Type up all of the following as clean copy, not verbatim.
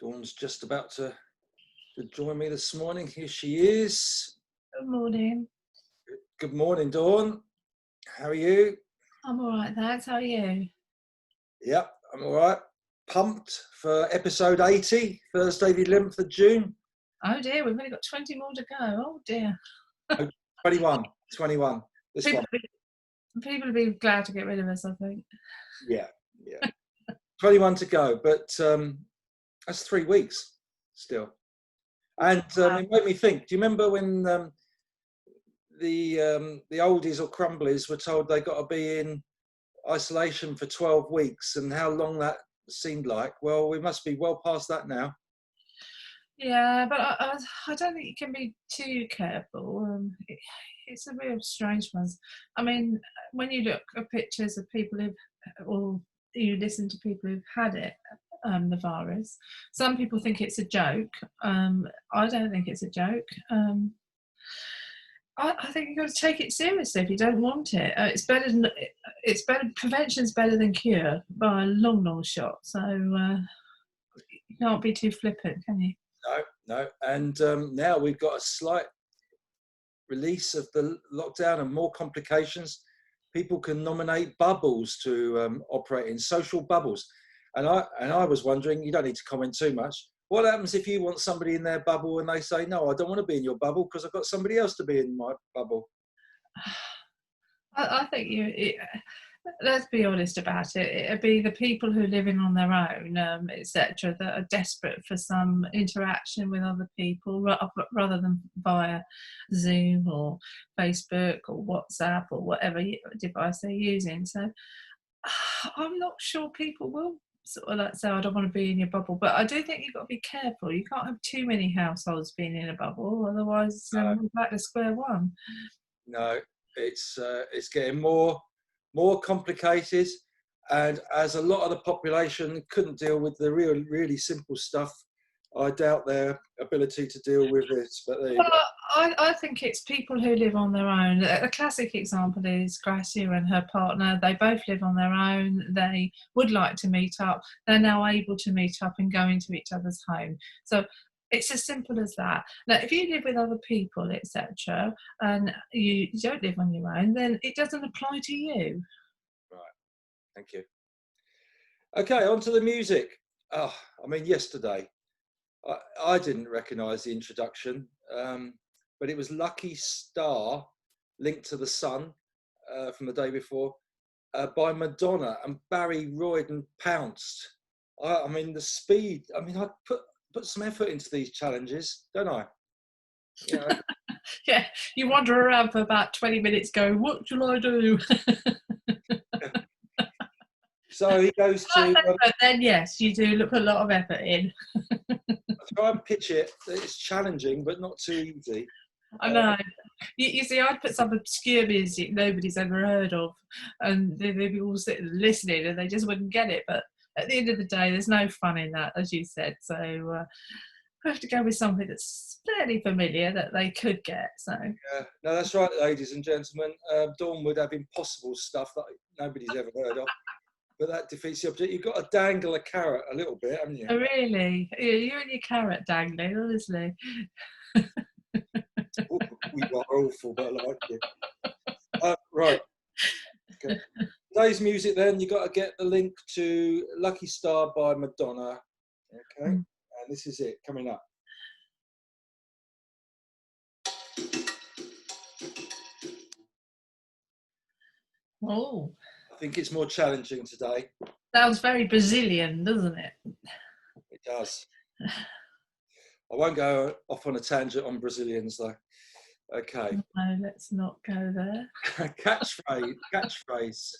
Dawn's just about to join me this morning. Here she is. Good morning. Good morning, Dawn. How are you? I'm all right, thanks. How are you? Yep, I'm all right. Pumped for episode 80, Thursday the 11th of June. Oh dear, we've only got 20 more to go. Oh dear. 21. This People one. will be glad to get rid of us, I think. Yeah. 21 to go, but that's 3 weeks still. And it made me think, do you remember when the oldies or crumblies were told they got to be in isolation for 12 weeks and how long that seemed like? Well, we must be well past that now. Yeah, but I don't think you can be too careful. It's a real strange one. I mean, when you look at pictures of people or you listen to people who've had it, the virus, some people think it's a joke. I don't think it's a joke. I think you've got to take it seriously if you don't want it. It's better. Prevention's better than cure by a long shot. So you can't be too flippant, can you? No. And now we've got a slight release of the lockdown and more complications. People can nominate bubbles to operate in, social bubbles. And I was wondering, you don't need to comment too much. What happens if you want somebody in their bubble and they say, no, I don't want to be in your bubble because I've got somebody else to be in my bubble? I think let's be honest about it. It'd be the people who live in on their own, etc., that are desperate for some interaction with other people rather than via Zoom or Facebook or WhatsApp or whatever device they're using. So I'm not sure people will sort of like say, I don't want to be in your bubble, but I do think you've got to be careful. You can't have too many households being in a bubble, otherwise we're back to square one. No, it's getting more complicated, and as a lot of the population couldn't deal with the really simple stuff, I doubt their ability to deal with it. But there you go. I think it's people who live on their own. A classic example is Gracia and her partner. They both live on their own. They would like to meet up. They're now able to meet up and go into each other's home. So it's as simple as that. Now, if you live with other people, etc., and you don't live on your own, then it doesn't apply to you. Right. Thank you. Okay, on to the music. Oh, I mean, yesterday, I didn't recognise the introduction, but it was Lucky Star, Linked to the Sun, from the day before, by Madonna, and Barry Royden pounced. I mean, the speed. I mean, I put some effort into these challenges, don't I? You know? Yeah, you wander around for about 20 minutes going, what shall I do? So he goes to... then yes, you do put a lot of effort in. I try and pitch it. It's challenging, but not too easy. I know. You see, I'd put some obscure music nobody's ever heard of, and they'd be all sitting and listening, and they just wouldn't get it. But at the end of the day, there's no fun in that, as you said. So I have to go with something that's fairly familiar that they could get. So yeah, no, that's right, ladies and gentlemen. Dawn would have impossible stuff that nobody's ever heard of, but that defeats the object. You've got to dangle a carrot a little bit, haven't you? Oh, really? Yeah, you and your carrot dangling, honestly. We are awful, but I like it. Right. Okay. Today's music, then, you got to get the link to Lucky Star by Madonna. Okay, and this is it coming up. Oh, I think it's more challenging today. Sounds very Brazilian, doesn't it? It does. I won't go off on a tangent on Brazilians, though. Okay. No, let's not go there. Catchphrase.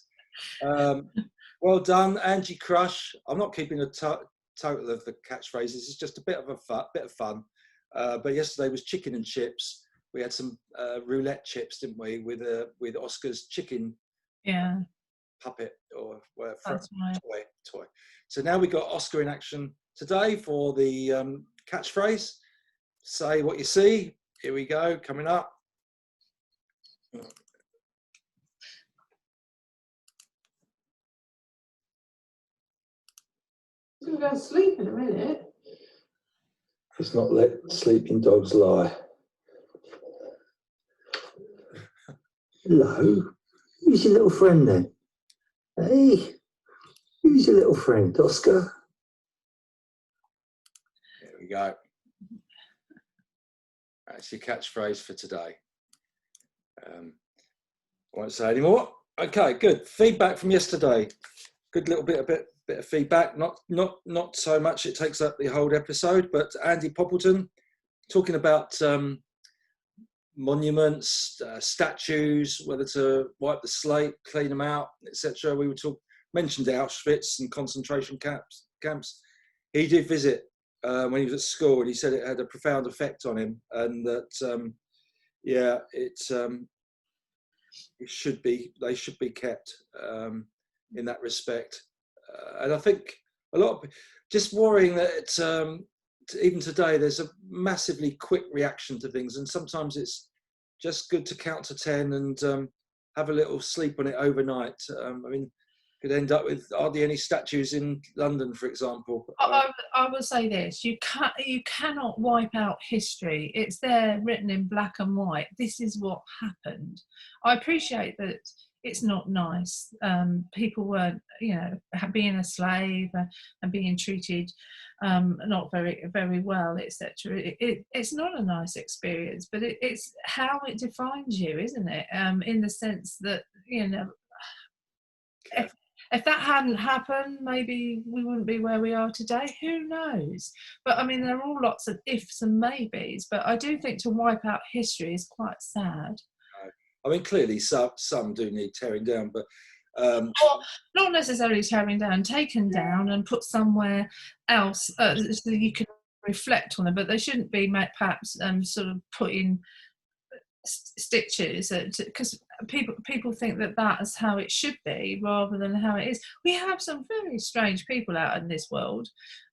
Well done, Angie Crush. I'm not keeping a total of the catchphrases. It's just a bit of fun. But yesterday was chicken and chips. We had some roulette chips, didn't we? With Oscar's chicken. Yeah. Puppet or toy. So now we got Oscar in action today for the catchphrase. Say what you see. Here we go, coming up. I'm going to go to sleep in a minute. Let's not let sleeping dogs lie. Hello. Who's your little friend then? Hey, who's your little friend, Oscar? There we go. That's your catchphrase for today. I won't say any more. Okay, good. Feedback from yesterday. Good little bit of feedback. Not so much it takes up the whole episode, but Andy Poppleton talking about monuments, statues, whether to wipe the slate, clean them out, etc. We mentioned Auschwitz and concentration camps. He did visit when he was at school, and he said it had a profound effect on him, and that they should be kept in that respect. And I think a lot of just worrying that even today there's a massively quick reaction to things, and sometimes it's just good to count to 10 and have a little sleep on it overnight. I mean, could end up with hardly any statues in London, for example. I will say this: you cannot wipe out history. It's there, written in black and white. This is what happened. I appreciate that it's not nice. People weren't, being a slave and being treated not very, very well, etc. It's not a nice experience, but it's how it defines you, isn't it? In the sense that, if that hadn't happened, maybe we wouldn't be where we are today. Who knows? But I mean, there are all lots of ifs and maybes. But I do think to wipe out history is quite sad. I mean, clearly some do need tearing down, but not necessarily tearing down, taken down and put somewhere else so you can reflect on them. But they shouldn't be perhaps sort of put in stitches, because people think that that's how it should be rather than how it is. We have some very strange people out in this world,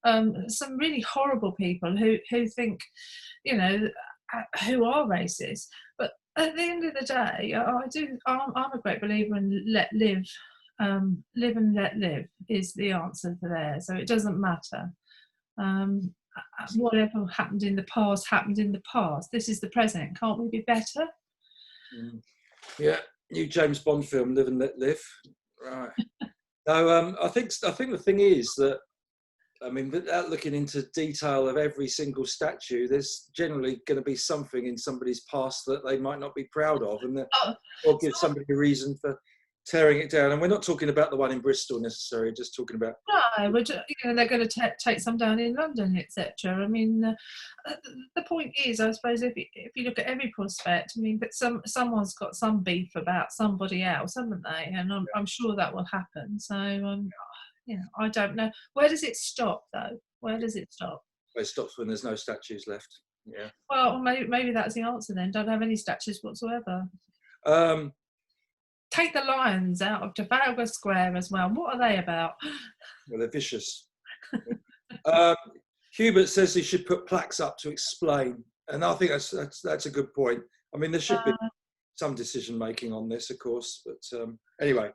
some really horrible people who think, who are racist. But at the end of the day, I'm a great believer in live and let live is the answer for there. So it doesn't matter. Whatever happened in the past happened in the past. This is the present. Can't we be better? Yeah, new James Bond film, Live and Let Live. Right. No, I think the thing is that, I mean, without looking into detail of every single statue, there's generally going to be something in somebody's past that they might not be proud of, and or give somebody a reason for tearing it down. And we're not talking about the one in Bristol necessarily, just talking about... No, they're going to take some down in London, etc. I mean, the point is, I suppose, if you look at every prospect, I mean, that someone's got some beef about somebody else, haven't they? And I'm sure that will happen. So, I don't know. Where does it stop, though? Where does it stop? It stops when there's no statues left. Yeah. Well, maybe that's the answer then. Don't have any statues whatsoever. Take the lions out of Trafalgar Square as well. What are they about? Well, they're vicious. Hubert says he should put plaques up to explain, and I think that's a good point. I mean, there should be some decision making on this, of course, but anyway.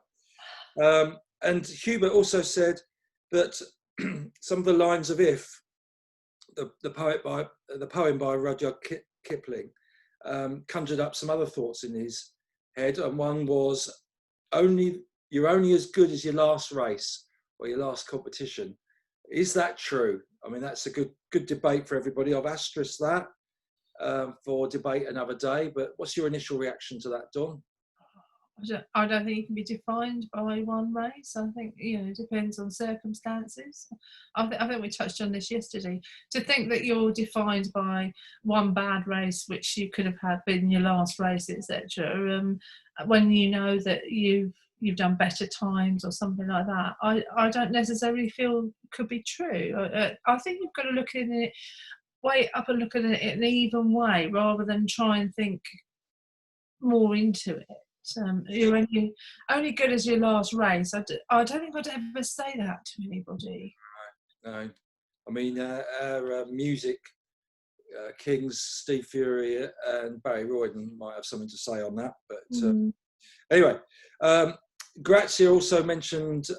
And Hubert also said that some of the lines of "If," the poem by Rudyard Kipling, conjured up some other thoughts in his head, and one was you're only as good as your last race or your last competition. Is that true? I mean, that's a good debate for everybody. I've asterisked that for debate another day, but what's your initial reaction to that, Dawn? I don't think it can be defined by one race. I think, it depends on circumstances. I think we touched on this yesterday. To think that you're defined by one bad race, which you could have had been your last race, etc., when you know that you've done better times or something like that, I don't necessarily feel could be true. I think you've got to look at it, weigh up and look at it in an even way rather than try and think more into it. You're only good as your last race. I don't think I'd ever say that to anybody. No. I mean, our music kings, Steve Fury and Barry Royden might have something to say on that. But anyway, Grazia also mentioned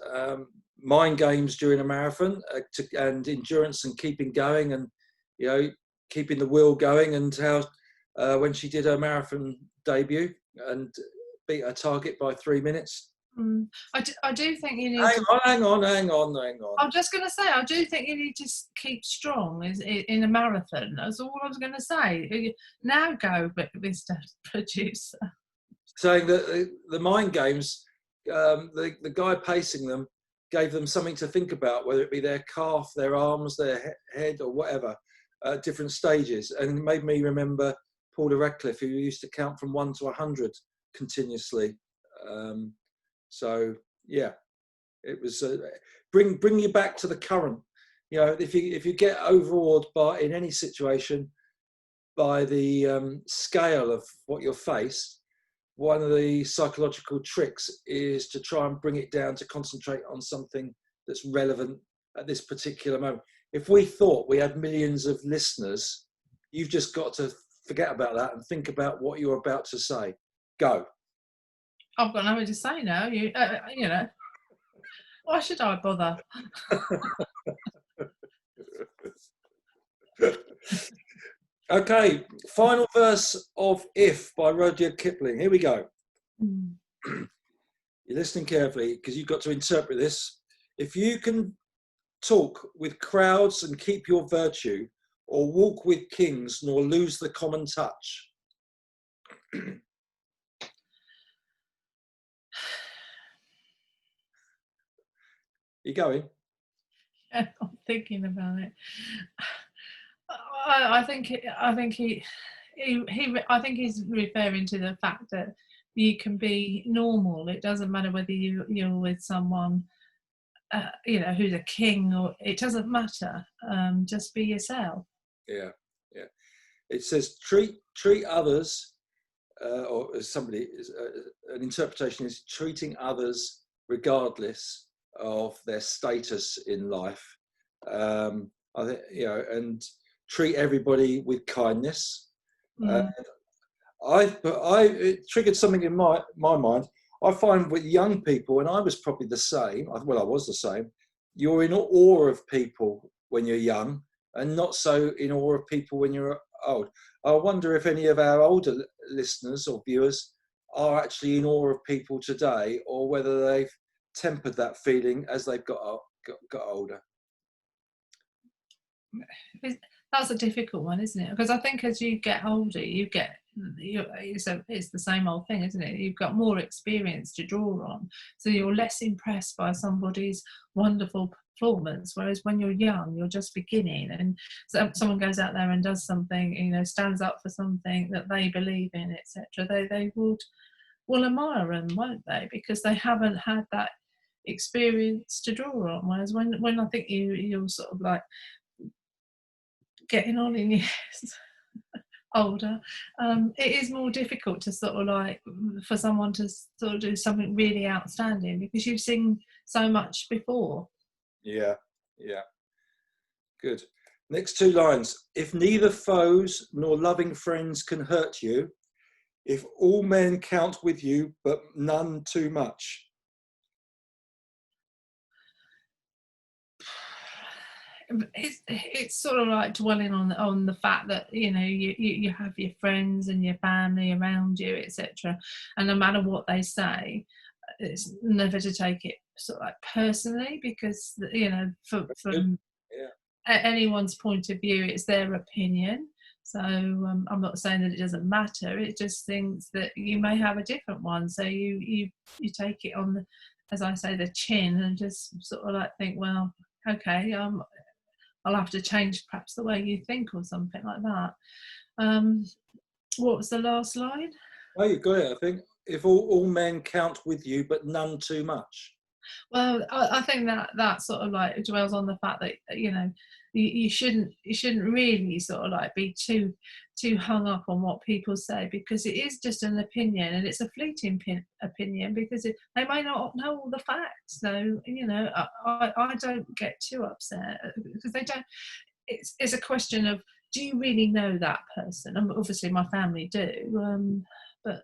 mind games during a marathon and endurance and keeping going. And, keeping the wheel going, and how when she did her marathon debut and beat her target by 3 minutes. I do think you need Hang on. I'm just going to say, I do think you need to keep strong in a marathon. That's all I was going to say. Now go, Mr. Producer. Saying that the mind games, the guy pacing them gave them something to think about, whether it be their calf, their arms, their head, or whatever, at different stages. And it made me remember Paula Radcliffe, who used to count from 1 to 100 continuously. So yeah, it was bring you back to the current. You know, if you get overawed in any situation by the scale of what you're faced, one of the psychological tricks is to try and bring it down to concentrate on something that's relevant at this particular moment. If we thought we had millions of listeners, you've just got to forget about that and think about what you're about to say. Go. I've got nothing to say now. You know, why should I bother? Okay, final verse of If by Rudyard Kipling. Here we go. You're listening carefully because you've got to interpret this. If you can talk with crowds and keep your virtue, or walk with kings nor lose the common touch. You going? Yeah, I'm thinking about it. I think he's referring to the fact that you can be normal. It doesn't matter whether you're with someone, you know, who's a king, or it doesn't matter. Just be yourself. Yeah. It says treat others, or as somebody an interpretation is treating others regardless of their status in life. I think, you know, and treat everybody with kindness. It triggered something in my mind. I find with young people, and I was probably the same. Well, I was the same. You're in awe of people when you're young, and not so in awe of people when you're old. I wonder if any of our older listeners or viewers are actually in awe of people today, or whether they've tempered that feeling as they've got older. That's a difficult one, isn't it? Because I think as you get older, it's the same old thing, isn't it? You've got more experience to draw on, so you're less impressed by somebody's wonderful performance. Whereas when you're young, you're just beginning, and so someone goes out there and does something, you know, stands up for something that they believe in, etc. They will admire them, won't they? Because they haven't had that experience to draw on. Whereas when I think you're sort of like getting on in years, older, it is more difficult to sort of like for someone to sort of do something really outstanding, because you've seen so much before. Yeah. Good. Next two lines. If neither foes nor loving friends can hurt you, if all men count with you, but none too much. It's sort of like dwelling on the fact that, you know, you have your friends and your family around you, etc., and no matter what they say, it's never to take it sort of like personally, because, you know, from anyone's point of view, it's their opinion. So I'm not saying that it doesn't matter. It just thinks that you may have a different one, so you take it on the, as I say, the chin, and just sort of like think, well, okay, I'll have to change perhaps the way you think, or something like that. What was the last line? Oh, you got it, I think. If all men count with you, but none too much. Well, I think that sort of like dwells on the fact that, you know, you shouldn't really sort of like be too hung up on what people say, because it is just an opinion, and it's a fleeting opinion, because they may not know all the facts. So, you know, I don't get too upset, because they don't. It's a question of, do you really know that person? And obviously my family do, but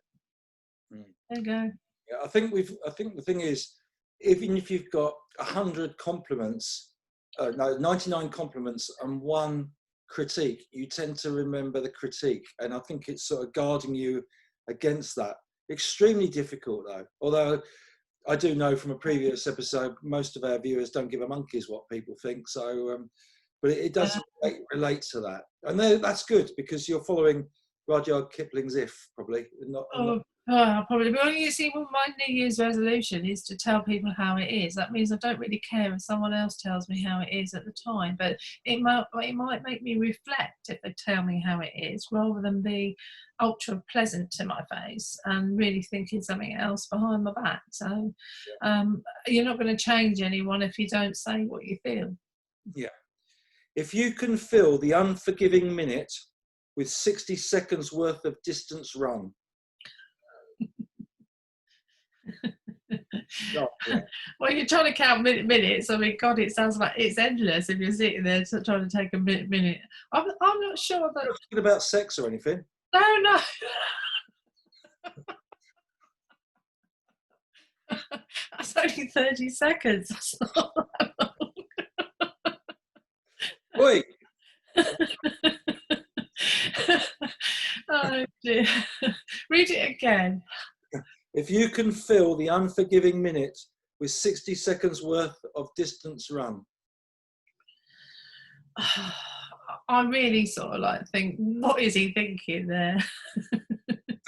there you go. Yeah, I think the thing is, even if you've got 100 compliments, 99 compliments and one critique, you tend to remember the critique. And I think it's sort of guarding you against that. Extremely difficult though. Although I do know from a previous episode, most of our viewers don't give a monkeys what people think. So, but it does relate to that. And that's good because you're following Rudyard Kipling's If, probably. Probably. But you see, well, my New Year's resolution is to tell people how it is. That means I don't really care if someone else tells me how it is at the time, but it might make me reflect if they tell me how it is, rather than be ultra pleasant to my face and really thinking something else behind my back. So you're not going to change anyone if you don't say what you feel. Yeah. If you can fill the unforgiving minute with 60 seconds worth of distance run. Oh, yeah. Well, you're trying to count minutes. I mean, God, it sounds like it's endless if you're sitting there trying to take a minute. I'm not sure that. You're not talking about sex or anything. No. That's only 30 seconds. That's not that long. Oi. Oh dear. Read it again. If you can fill the unforgiving minute with 60 seconds worth of distance run. I really sort of like think, what is he thinking there?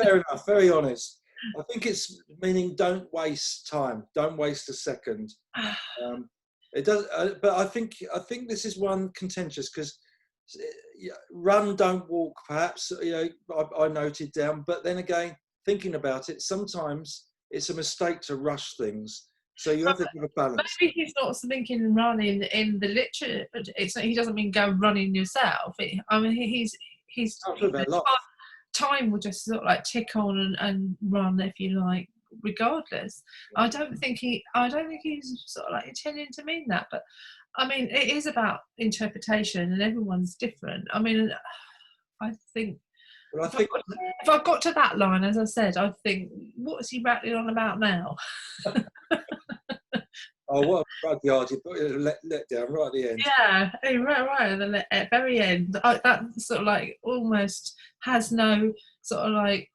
Fair enough, very honest. I think it's meaning don't waste time, don't waste a second. It does, but I think this is one contentious because run, don't walk. Perhaps I noted down, but then again, thinking about it, sometimes it's a mistake to rush things. So you have to have a balance. Maybe he's not thinking running in the literature. He doesn't mean go running yourself. He's time will just sort of like tick on and run if you like, regardless. I don't think he's sort of like intending to mean that, but I mean it is about interpretation and everyone's different. I mean, I think. Well, if I got to that line, as I said, I'd think, what is he rattling on about now? Oh, what a Rudyard you put let down right at the end. Yeah, right at the very end. That sort of like almost has no sort of like,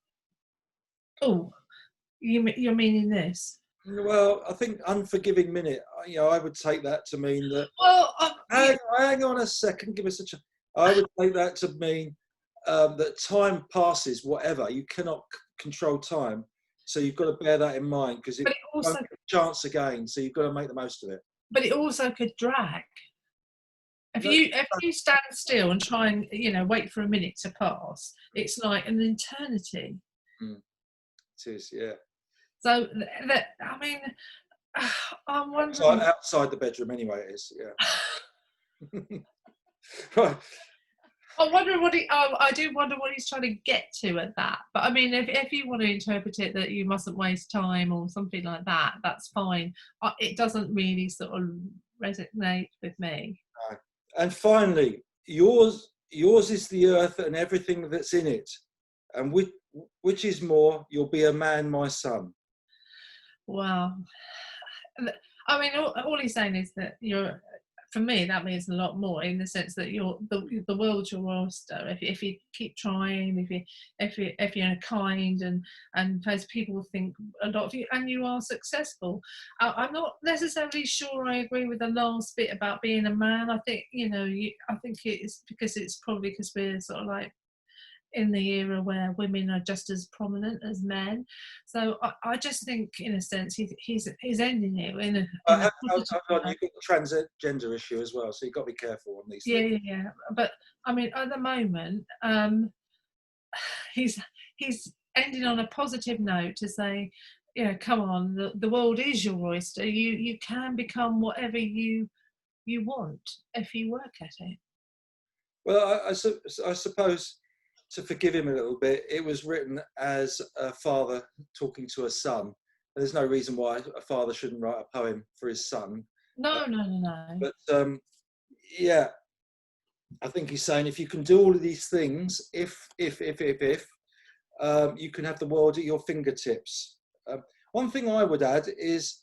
oh, you're meaning this. Well, I think unforgiving minute, I would take that to mean that. Well, hang on a second, give us a chance. I would take that to mean that time passes, whatever. You cannot control time. So you've got to bear that in mind because it also won't get a chance again. So you've got to make the most of it. But it also could drag. If you stand still and try and wait for a minute to pass, it's like an eternity. It is, yeah. So I mean, I'm wondering. Outside the bedroom, anyway, it is, yeah. Right. I do wonder what he's trying to get to at that. But I mean, if you want to interpret it that you mustn't waste time or something like that, that's fine. It doesn't really sort of resonate with me. Right. And finally, yours is the earth and everything that's in it. And which is more, you'll be a man, my son. Well, I mean, all he's saying is that for me, that means a lot more in the sense that the world's your oyster. If you keep trying, if you're kind and people will think a lot of you, and you are successful. I'm not necessarily sure I agree with the last bit about being a man. I think I think it's probably because we're sort of like in the era where women are just as prominent as men. So I just think, in a sense, he's ending it in a. You've got the transgender issue as well, so you've got to be careful on these things. Yeah. But I mean, at the moment, he's ending on a positive note to say, come on, the world is your oyster. You can become whatever you want if you work at it. Well, I suppose, to forgive him a little bit, it was written as a father talking to a son. There's no reason why a father shouldn't write a poem for his son. No. But yeah, I think he's saying if you can do all of these things, if you can have the world at your fingertips. One thing I would add is,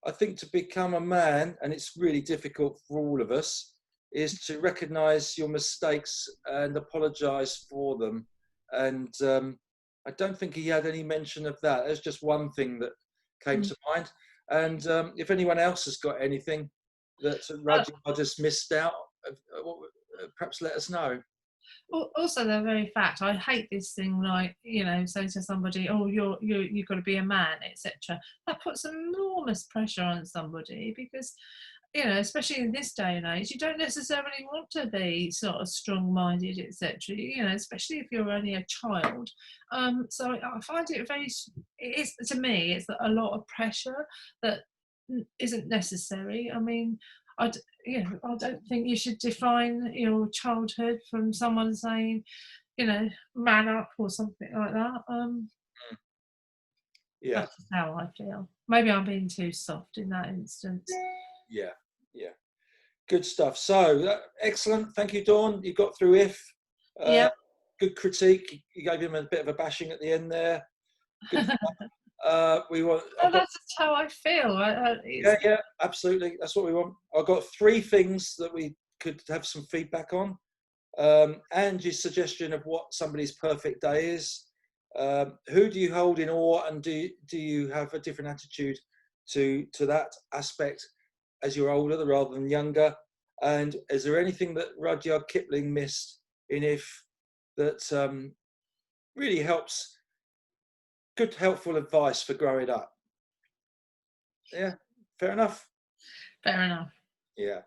I think to become a man, and it's really difficult for all of us, is to recognise your mistakes and apologise for them. And I don't think he had any mention of that. There's just one thing that came to mind. And if anyone else has got anything that Rudyard just missed out, perhaps let us know. Also, the very fact, I hate this thing, like, you know, saying to somebody, oh, you've got to be a man, etc. That puts enormous pressure on somebody, because, you know, especially in this day and age, you don't necessarily want to be sort of strong-minded, etc. You know, especially if you're only a child. So I find it it is, to me, it's a lot of pressure that isn't necessary. I mean, I don't think you should define your childhood from someone saying, you know, man up or something like that. Yeah. That's just how I feel. Maybe I'm being too soft in that instance. Yeah. Good stuff. So excellent. Thank you, Dawn. You got through If. Yeah. Good critique. You gave him a bit of a bashing at the end there. Good. We want. That's just how I feel. Yeah, absolutely. That's what we want. I've got 3 things that we could have some feedback on. Angie's suggestion of what somebody's perfect day is. Who do you hold in awe, and do you have a different attitude to that aspect as you're older rather than younger? And is there anything that Rudyard Kipling missed in If that really helps? Good, helpful advice for growing up. Yeah, fair enough. Fair enough. Yeah,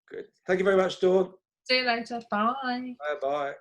good. Thank you very much, Dawn. See you later. Bye. Bye bye.